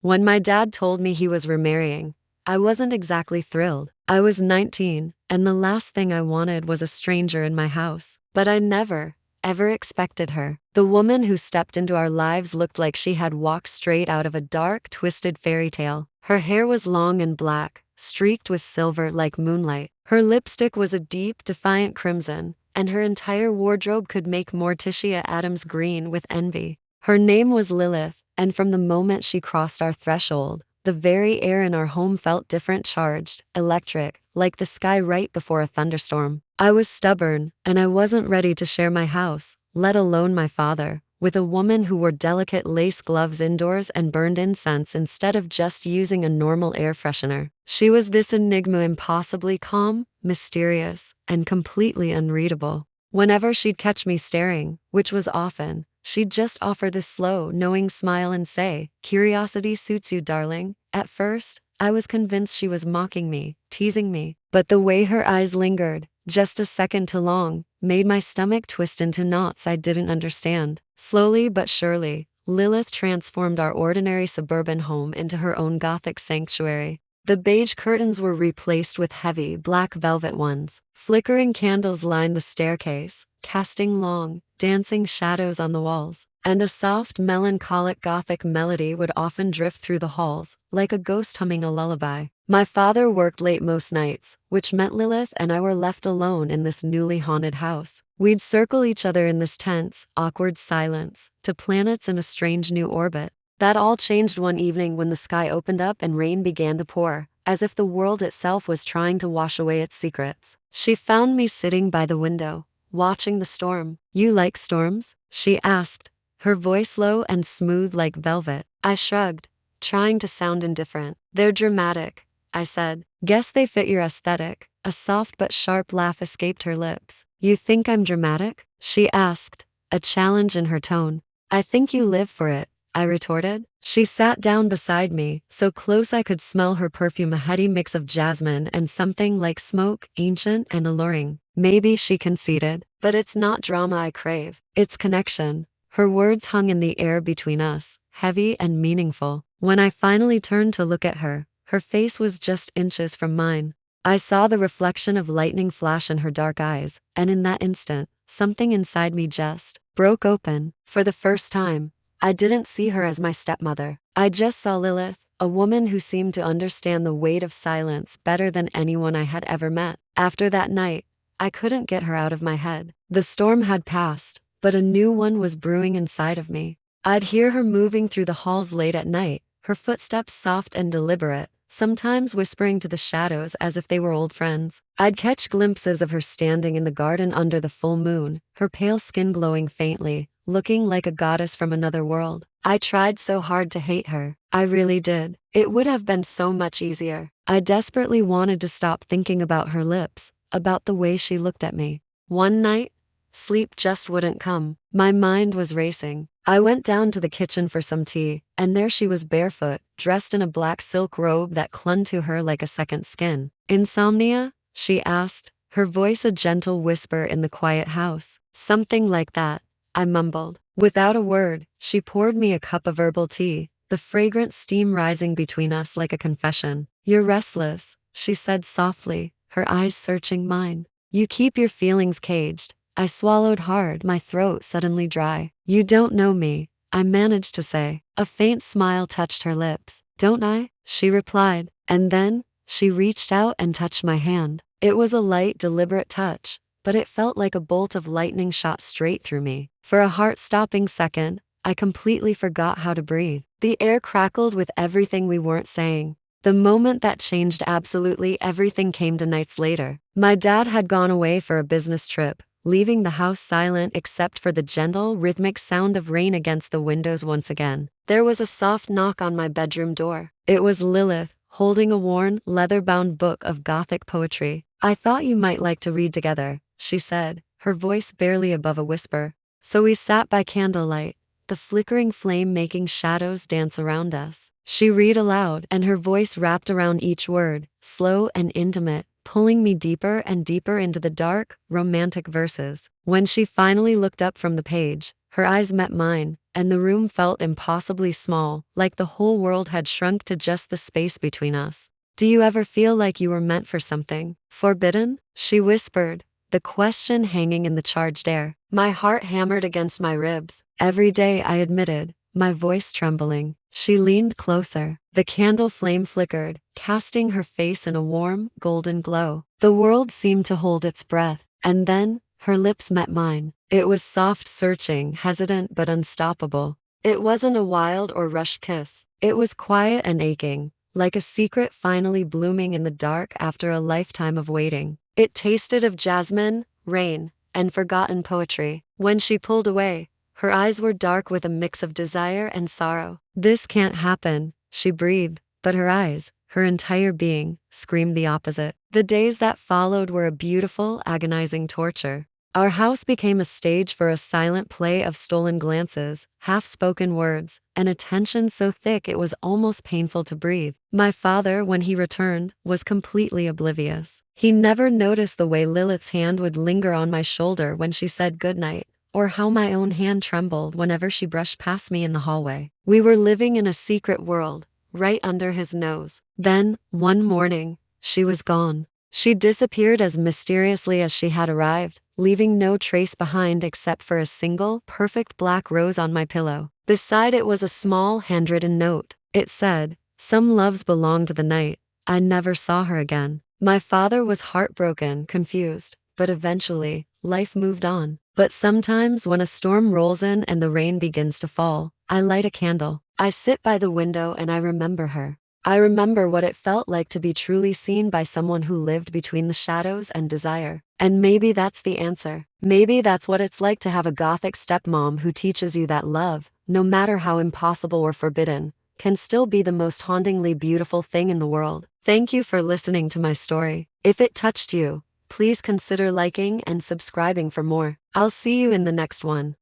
When my dad told me he was remarrying, I wasn't exactly thrilled. I was 19, and the last thing I wanted was a stranger in my house. But I never, ever expected her. The woman who stepped into our lives looked like she had walked straight out of a dark, twisted fairy tale. Her hair was long and black, streaked with silver like moonlight. Her lipstick was a deep, defiant crimson, and her entire wardrobe could make Morticia Adams green with envy. Her name was Lilith, and from the moment she crossed our threshold, the very air in our home felt different, charged, electric, like the sky right before a thunderstorm. I was stubborn, and I wasn't ready to share my house, let alone my father, with a woman who wore delicate lace gloves indoors and burned incense instead of just using a normal air freshener. She was this enigma, impossibly calm, mysterious, and completely unreadable. Whenever she'd catch me staring, which was often, she'd just offer this slow, knowing smile and say, "Curiosity suits you, darling." At first, I was convinced she was mocking me, teasing me, but the way her eyes lingered, just a second too long, made my stomach twist into knots I didn't understand. Slowly but surely, Lilith transformed our ordinary suburban home into her own Gothic sanctuary. The beige curtains were replaced with heavy, black velvet ones. Flickering candles lined the staircase, casting long, dancing shadows on the walls, and a soft, melancholic Gothic melody would often drift through the halls, like a ghost humming a lullaby. My father worked late most nights, which meant Lilith and I were left alone in this newly haunted house. We'd circle each other in this tense, awkward silence, to planets in a strange new orbit. That all changed one evening when the sky opened up and rain began to pour, as if the world itself was trying to wash away its secrets. She found me sitting by the window, watching the storm. "You like storms?" she asked, her voice low and smooth like velvet. I shrugged, trying to sound indifferent. "They're dramatic," I said. "Guess they fit your aesthetic." A soft but sharp laugh escaped her lips. "You think I'm dramatic?" she asked, a challenge in her tone. "I think you live for it," I retorted. She sat down beside me, so close I could smell her perfume, a heady mix of jasmine and something like smoke, ancient and alluring. "Maybe," she conceded, "but it's not drama I crave. It's connection." Her words hung in the air between us, heavy and meaningful. When I finally turned to look at her, her face was just inches from mine. I saw the reflection of lightning flash in her dark eyes, and in that instant, something inside me just broke open. For the first time, I didn't see her as my stepmother. I just saw Lilith, a woman who seemed to understand the weight of silence better than anyone I had ever met. After that night, I couldn't get her out of my head. The storm had passed, but a new one was brewing inside of me. I'd hear her moving through the halls late at night, her footsteps soft and deliberate, sometimes whispering to the shadows as if they were old friends. I'd catch glimpses of her standing in the garden under the full moon, her pale skin glowing faintly, looking like a goddess from another world. I tried so hard to hate her. I really did. It would have been so much easier. I desperately wanted to stop thinking about her lips, about the way she looked at me. One night, sleep just wouldn't come. My mind was racing. I went down to the kitchen for some tea, and there she was, barefoot, dressed in a black silk robe that clung to her like a second skin. "Insomnia?" she asked, her voice a gentle whisper in the quiet house. "Something like that," I mumbled. Without a word, she poured me a cup of herbal tea, the fragrant steam rising between us like a confession. "You're restless," she said softly, her eyes searching mine. "You keep your feelings caged." I swallowed hard, my throat suddenly dry. "You don't know me," I managed to say. A faint smile touched her lips. "Don't I?" she replied, and then, she reached out and touched my hand. It was a light, deliberate touch, but it felt like a bolt of lightning shot straight through me. For a heart-stopping second, I completely forgot how to breathe. The air crackled with everything we weren't saying. The moment that changed absolutely everything came to nights later. My dad had gone away for a business trip, leaving the house silent except for the gentle, rhythmic sound of rain against the windows once again. There was a soft knock on my bedroom door. It was Lilith, holding a worn, leather-bound book of Gothic poetry. "I thought you might like to read together," she said, her voice barely above a whisper. So we sat by candlelight, the flickering flame making shadows dance around us. She read aloud, and her voice wrapped around each word, slow and intimate, pulling me deeper and deeper into the dark, romantic verses. When she finally looked up from the page, Her eyes met mine, and the room felt impossibly small, like the whole world had shrunk to just the space between us. "Do you ever feel like you were meant for something forbidden?" she whispered, the question hanging in the charged air. My heart hammered against my ribs. "Every day," I admitted, my voice trembling. She leaned closer. The candle flame flickered, casting her face in a warm, golden glow. The world seemed to hold its breath. And then, her lips met mine. It was soft, searching, hesitant but unstoppable. It wasn't a wild or rushed kiss. It was quiet and aching, like a secret finally blooming in the dark after a lifetime of waiting. It tasted of jasmine, rain, and forgotten poetry. When she pulled away, her eyes were dark with a mix of desire and sorrow. "This can't happen," she breathed, but her eyes, her entire being, screamed the opposite. The days that followed were a beautiful, agonizing torture. Our house became a stage for a silent play of stolen glances, half-spoken words, and a tension so thick it was almost painful to breathe. My father, when he returned, was completely oblivious. He never noticed the way Lilith's hand would linger on my shoulder when she said goodnight, or how my own hand trembled whenever she brushed past me in the hallway. We were living in a secret world, right under his nose. Then, one morning, she was gone. She disappeared as mysteriously as she had arrived, leaving no trace behind except for a single, perfect black rose on my pillow. Beside it was a small, handwritten note. It said, "Some loves belong to the night." I never saw her again. My father was heartbroken, confused, but eventually, life moved on. But sometimes when a storm rolls in and the rain begins to fall, I light a candle. I sit by the window and I remember her. I remember what it felt like to be truly seen by someone who lived between the shadows and desire. And maybe that's the answer. Maybe that's what it's like to have a Gothic stepmom who teaches you that love, no matter how impossible or forbidden, can still be the most hauntingly beautiful thing in the world. Thank you for listening to my story. If it touched you, please consider liking and subscribing for more. I'll see you in the next one.